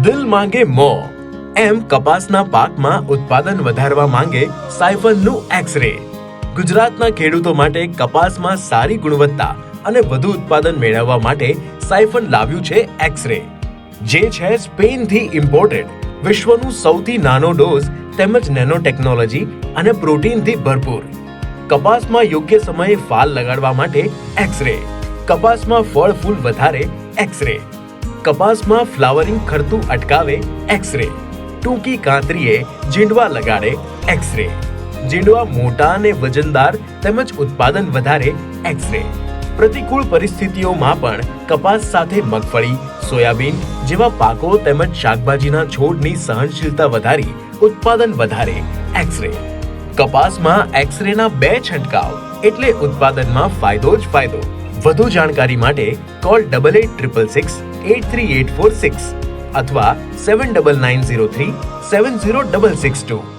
દિલ માંગે મો, એમ કપાસના પાકમાં ઉત્પાદન વધારવા માંગે સાયફનનું એક્સ-રે. ગુજરાતના ખેડૂતો માટે કપાસમાં સારી ગુણવત્તા અને વધુ ઉત્પાદન મેળવવા માટે સાયફન લાવ્યું છે એક્સ-રે, જે છે સ્પેનથી ઇમ્પોર્ટેડ, વિશ્વનું સૌથી નાનો ડોઝ તેમજ નેનો ટેકનોલોજી અને પ્રોટીનથી ભરપૂર. કપાસમાં યોગ્ય સમયે ફાલ લગાડવા માટે એક્સ-રે, કપાસમાં ફળ ફૂલ વધારે એક્સ-રે, કપાસમાં ફ્લાવરિંગ ખરતું અટકાવે એક્સ-રે, ટૂંકી કાંતરીએ જીંડવા લગાડે એક્સ-રે, જીંડવા મોટા અને વજનદાર તેમજ ઉત્પાદન વધારે એક્સ-રે. પ્રતિકૂળ પરિસ્થિતિઓમાં પણ કપાસ સાથે મગફળી, સોયાબીન જેવા પાકો તેમજ શાકભાજીના છોડની સહનશીલતા વધારી ઉત્પાદન વધારે એક્સ-રે. કપાસમાં એક્સ-રેના 2 છંટકાવ એટલે ઉત્પાદનમાં ફાયદો જ ફાયદો. વધુ જાણકારી માટે કોલ 8866683846 અથવા 7990370662.